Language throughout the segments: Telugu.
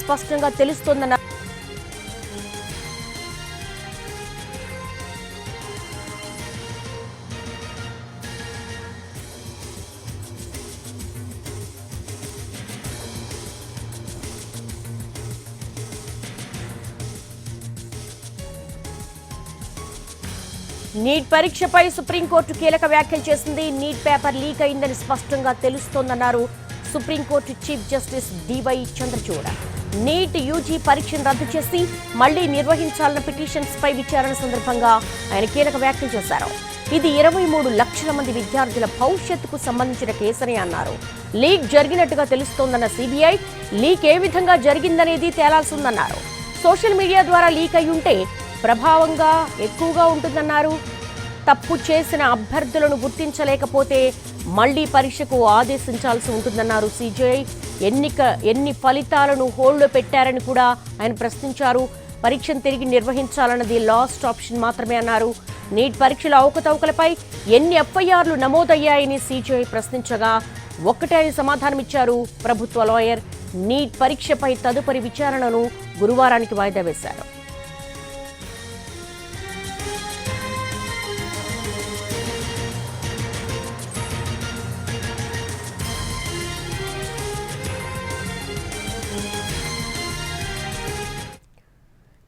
స్పష్టంగా తెలుస్తోందన్నారు. నీట్ పరీక్షపై సుప్రీంకోర్టు కీలక వ్యాఖ్యలు చేసింది. నీట్ పేపర్ లీక్ అయిందని స్పష్టంగా తెలుస్తోందన్నారు supreme court chief justice D Y Chandrachud. NEET UG పరీక్షను రద్దు చేసి మళ్లీ నిర్వహించాలన్న పిటిషన్స్ పై విచారణ సందర్భంగా ఆయన కీలక వ్యాఖ్యలు చేశారు. ఇది 23 లక్షల మంది విద్యార్థుల భవిష్యత్తుకు సంబంధించిన కేసని అన్నారు. లీక్ జరిగినట్టుగా తెలుస్తోందన్న సిబిఐ లీక్ ఏ విధంగా జరిగిందనేది తేలాల్సిందన్నారు. సోషల్ మీడియా ద్వారా లీక్ అయి ఉంటే ప్రభావంగా ఎక్కువగా ఉంటుందన్నారు. తప్పు చేసిన అభ్యర్థులను గుర్తించలేకపోతే మళ్లీ పరీక్షకు ఆదేశించాల్సి ఉంటుందన్నారు సిజేఐ. ఎన్ని ఫలితాలను హోల్డ్లో పెట్టారని కూడా ఆయన ప్రశ్నించారు. పరీక్షను తిరిగి నిర్వహించాలన్నది లాస్ట్ ఆప్షన్ మాత్రమే అన్నారు. నీట్ పరీక్షల అవకతవకలపై ఎన్ని ఎఫ్ఐఆర్లు నమోదయ్యాయని సిజేఐ ప్రశ్నించగా ఒక్కటే అని సమాధానమిచ్చారు ప్రభుత్వ లాయర్. నీట్ పరీక్షపై తదుపరి విచారణను గురువారానికి వాయిదా వేశారు.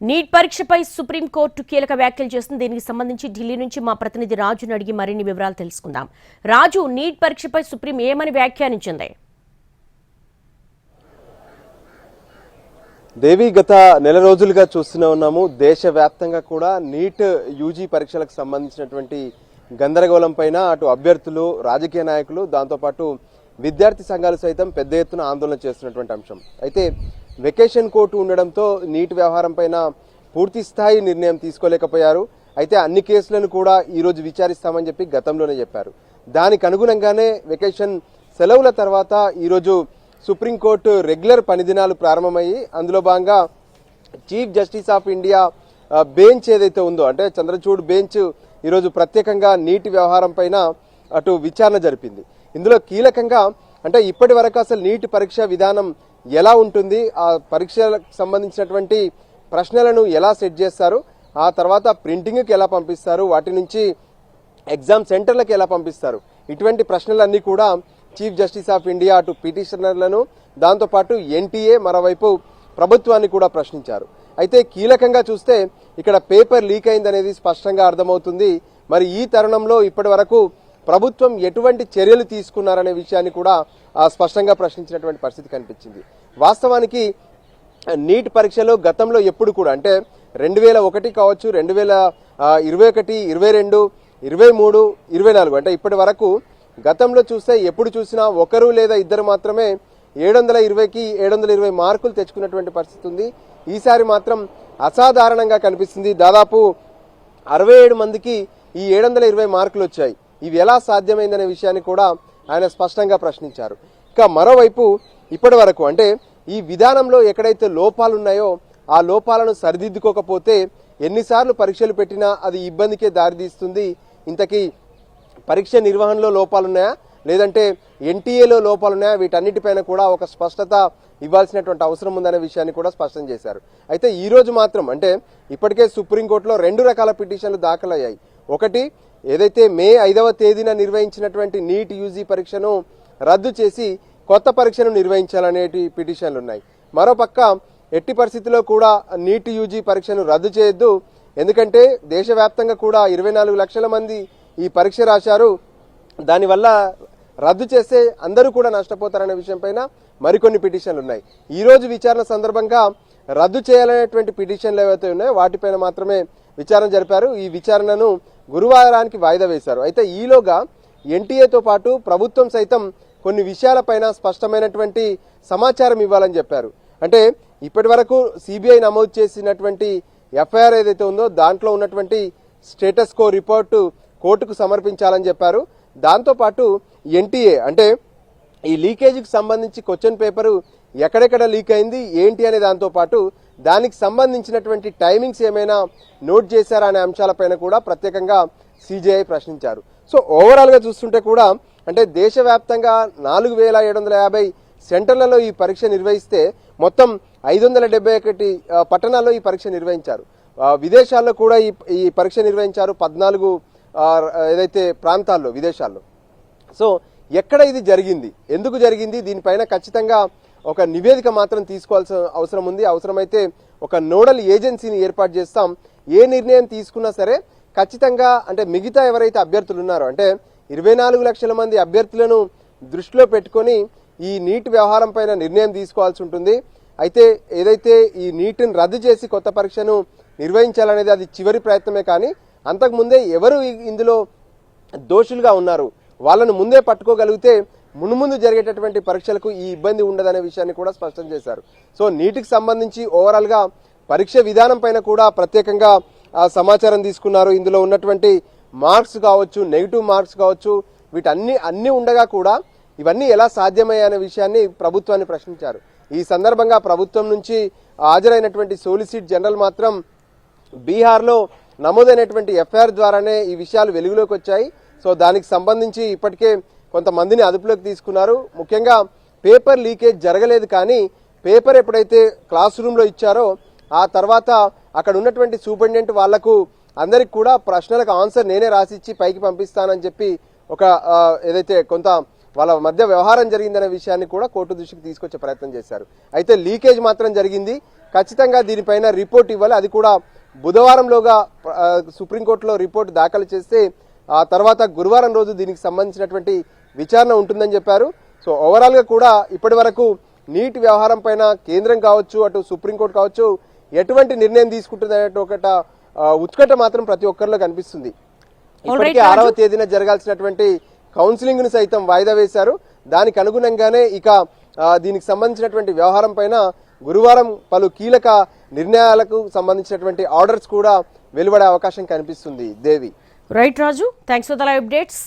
నీట్ పరీక్షపై సుప్రీంకోర్టు కీలక వ్యాఖ్యలు చేస్తుంది. దీనికి సంబంధించి ఢిల్లీ నుంచి మా ప్రతినిధి రాజును అడిగి మరిన్ని వివరాలు తెలుసుకుందాం. రాజు, నీట్ పరీక్షపై సుప్రీం ఏమని వ్యాఖ్యానించింది? దేవి, గత నెల రోజులుగా చూస్తూనే ఉన్నాము. దేశవ్యాప్తంగా కూడా నీట్ యూజీ పరీక్షలకు సంబంధించినటువంటి గందరగోళం పైన అటు అభ్యర్థులు, రాజకీయ నాయకులు, దాంతోపాటు విద్యార్థి సంఘాలు సైతం పెద్ద ఎత్తున ఆందోళన చేస్తున్నటువంటి అంశం. అయితే వెకేషన్ కోర్టు ఉండడంతో నీట్ వ్యవహారం పైన పూర్తి స్థాయి నిర్ణయం తీసుకోలేకపోయారు. అయితే అన్ని కేసులను కూడా ఈరోజు విచారిస్తామని చెప్పి గతంలోనే చెప్పారు. దానికి అనుగుణంగానే వెకేషన్ సెలవుల తర్వాత ఈరోజు సుప్రీంకోర్టు రెగ్యులర్ పని దినాలు ప్రారంభమయ్యి అందులో భాగంగా chief justice of India bench ఏదైతే ఉందో, అంటే చంద్రచూడ్ బెంచ్ ఈరోజు ప్రత్యేకంగా నీటి వ్యవహారం పైన అటు విచారణ జరిపింది. ఇందులో కీలకంగా అంటే ఇప్పటి వరకు అసలు నీటి పరీక్ష విధానం ఎలా ఉంటుంది, ఆ పరీక్షలకు సంబంధించినటువంటి ప్రశ్నలను ఎలా సెట్ చేస్తారు, ఆ తర్వాత ప్రింటింగ్కి ఎలా పంపిస్తారు, వాటి నుంచి ఎగ్జామ్ సెంటర్లకు ఎలా పంపిస్తారు, ఇటువంటి ప్రశ్నలన్నీ కూడా చీఫ్ జస్టిస్ ఆఫ్ ఇండియా అటు పిటిషనర్లను, దాంతోపాటు ఎన్టీఏ, మరోవైపు ప్రభుత్వాన్ని కూడా ప్రశ్నించారు. అయితే కీలకంగా చూస్తే ఇక్కడ పేపర్ లీక్ అయిందనేది స్పష్టంగా అర్థమవుతుంది. మరి ఈ తరుణంలో ఇప్పటి వరకు ప్రభుత్వం ఎటువంటి చర్యలు తీసుకున్నారనే విషయాన్ని కూడా స్పష్టంగా ప్రశ్నించినటువంటి పరిస్థితి కనిపించింది. వాస్తవానికి నీట్ పరీక్షలో గతంలో ఎప్పుడు కూడా అంటే 2001 కావచ్చు, 2021, 22, 23, 24 అంటే ఇప్పటి వరకు గతంలో చూస్తే ఎప్పుడు చూసినా ఒకరు లేదా ఇద్దరు మాత్రమే 720కి 720 మార్కులు తెచ్చుకున్నటువంటి పరిస్థితి ఉంది. ఈసారి మాత్రం అసాధారణంగా కనిపిస్తుంది. దాదాపు 67 మందికి ఈ 720 మార్కులు వచ్చాయి. ఇవి ఎలా సాధ్యమైందనే విషయాన్ని కూడా ఆయన స్పష్టంగా ప్రశ్నించారు. ఇక మరోవైపు ఇప్పటి వరకు అంటే ఈ విధానంలో ఎక్కడైతే లోపాలు ఉన్నాయో ఆ లోపాలను సరిదిద్దుకోకపోతే ఎన్నిసార్లు పరీక్షలు పెట్టినా అది ఇబ్బందికే దారితీస్తుంది. ఇంతకీ పరీక్ష నిర్వహణలో లోపాలున్నాయా, లేదంటే ఎన్టీఏలో లోపాలున్నాయా, వీటన్నిటిపైన కూడా ఒక స్పష్టత ఇవ్వాల్సినటువంటి అవసరం ఉందనే విషయాన్ని కూడా స్పష్టం చేశారు. అయితే ఈ రోజు మాత్రం అంటే ఇప్పటికే సుప్రీంకోర్టులో 2 రకాల పిటిషన్లు దాఖలయ్యాయి. ఒకటి, ఏదైతే మే 5వ తేదీన నిర్వహించినటువంటి నీట్ యూజీ పరీక్షను రద్దు చేసి కొత్త పరీక్షను నిర్వహించాలనేటి పిటిషన్లు ఉన్నాయి. మరోపక్క ఎట్టి పరిస్థితుల్లో కూడా నీట్ యూజీ పరీక్షను రద్దు చేయొద్దు, ఎందుకంటే దేశవ్యాప్తంగా కూడా 24 లక్షల మంది ఈ పరీక్ష రాశారు, దానివల్ల రద్దు చేస్తే అందరూ కూడా నష్టపోతారనే విషయం పైన మరికొన్ని పిటిషన్లు ఉన్నాయి. ఈ రోజు విచారణ సందర్భంగా రద్దు చేయాలనేటువంటి పిటిషన్లు ఏవైతే ఉన్నాయో వాటిపైన మాత్రమే విచారణ జరిపారు. ఈ విచారణను గురువారానికి వాయిదా వేశారు. అయితే ఈలోగా ఎన్టీఏతో పాటు ప్రభుత్వం సైతం కొన్ని విషయాలపైన స్పష్టమైనటువంటి సమాచారం ఇవ్వాలని చెప్పారు. అంటే ఇప్పటి వరకు సిబిఐ నమోదు చేసినటువంటి ఎఫ్ఐఆర్ ఏదైతే ఉందో దాంట్లో ఉన్నటువంటి స్టేటస్ కో రిపోర్టు కోర్టుకు సమర్పించాలని చెప్పారు. దాంతోపాటు ఎన్టీఏ అంటే ఈ లీకేజీకి సంబంధించి క్వశ్చన్ పేపరు ఎక్కడెక్కడ లీక్ అయింది ఏంటి అనే దాంతోపాటు దానికి సంబంధించినటువంటి టైమింగ్స్ ఏమైనా నోట్ చేశారా అనే అంశాలపైన కూడా ప్రత్యేకంగా సిజేఐ ప్రశ్నించారు. సో ఓవరాల్గా చూస్తుంటే కూడా అంటే దేశవ్యాప్తంగా 4750 సెంటర్లలో ఈ పరీక్ష నిర్వహిస్తే మొత్తం 571 పట్టణాల్లో ఈ పరీక్ష నిర్వహించారు. విదేశాల్లో కూడా ఈ పరీక్ష నిర్వహించారు 14 ఏదైతే ప్రాంతాల్లో విదేశాల్లో. సో ఎక్కడ ఇది జరిగింది, ఎందుకు జరిగింది, దీనిపైన ఖచ్చితంగా ఒక నివేదిక మాత్రం తీసుకోవాల్సిన అవసరం ఉంది. అవసరమైతే ఒక నోడల్ ఏజెన్సీని ఏర్పాటు చేస్తాం. ఏ నిర్ణయం తీసుకున్నా సరే ఖచ్చితంగా అంటే మిగతా ఎవరైతే అభ్యర్థులు ఉన్నారో అంటే 24 లక్షల మంది అభ్యర్థులను దృష్టిలో పెట్టుకొని ఈ నీట్ వ్యవహారం పైన నిర్ణయం తీసుకోవాల్సి ఉంటుంది. అయితే ఏదైతే ఈ నీట్ని రద్దు చేసి కొత్త పరీక్షను నిర్వహించాలనేది అది చివరి ప్రయత్నమే. కానీ అంతకుముందే ఎవరు ఇందులో దోషులుగా ఉన్నారు వాళ్ళను ముందే పట్టుకోగలిగితే మున్ముందు జరిగేటటువంటి పరీక్షలకు ఈ ఇబ్బంది ఉండదనే విషయాన్ని కూడా స్పష్టం చేశారు. సో నీటికి సంబంధించి ఓవరాల్గా పరీక్ష విధానం పైన కూడా ప్రత్యేకంగా సమాచారం తీసుకున్నారు. ఇందులో ఉన్నటువంటి మార్క్స్ కావచ్చు, నెగిటివ్ మార్క్స్ కావచ్చు, వీటన్ని ఉండగా కూడా ఇవన్నీ ఎలా సాధ్యమయ్యాయనే విషయాన్ని ప్రభుత్వాన్ని ప్రశ్నించారు. ఈ సందర్భంగా ప్రభుత్వం నుంచి హాజరైనటువంటి సోలిసిటర్ జనరల్ మాత్రం బీహార్లో నమోదైనటువంటి ఎఫ్ఐఆర్ ద్వారానే ఈ విషయాలు వెలుగులోకి వచ్చాయి. సో దానికి సంబంధించి ఇప్పటికే కొంతమందిని అదుపులోకి తీసుకున్నారు. ముఖ్యంగా పేపర్ లీకేజ్ జరగలేదు, కానీ పేపర్ ఎప్పుడైతే క్లాస్ రూమ్లో ఇచ్చారో ఆ తర్వాత అక్కడ ఉన్నటువంటి సూపరింటెండెంట్ వాళ్లకు అందరికి కూడా ప్రశ్నలకు ఆన్సర్ నేనే రాసిచ్చి పైకి పంపిస్తానని చెప్పి ఒక ఏదైతే కొంత వాళ్ళ మధ్య వ్యవహారం జరిగిందనే విషయాన్ని కూడా కోర్టు దృష్టికి తీసుకొచ్చే ప్రయత్నం చేశారు. అయితే లీకేజ్ మాత్రం జరిగింది, ఖచ్చితంగా దీనిపైన రిపోర్ట్ ఇవ్వాలి. అది కూడా బుధవారంలోగా సుప్రీంకోర్టులో రిపోర్ట్ దాఖలు చేస్తే ఆ తర్వాత గురువారం రోజు దీనికి సంబంధించినటువంటి విచారణ ఉంటుందని చెప్పారు. సో ఓవరాల్గా కూడా ఇప్పటి వరకు నీట్ వ్యవహారం పైన కేంద్రం కావచ్చు, అటు సుప్రీంకోర్టు కావచ్చు, ఎటువంటి నిర్ణయం తీసుకుంటుందనే ఒకట ఉత్కంఠ మాత్రం ప్రతి ఒక్కరిలో కనిపిస్తుంది. ఇప్పటికే 6వ తేదీన జరగాల్సినటువంటి కౌన్సిలింగ్ ను సైతం వాయిదా వేశారు. దానికి అనుగుణంగానే ఇక దీనికి సంబంధించినటువంటి వ్యవహారం పైన గురువారం పలు కీలక నిర్ణయాలకు సంబంధించినటువంటి ఆర్డర్స్ కూడా వెలువడే అవకాశం కనిపిస్తుంది. Devi. Right Raju, thanks for the live updates.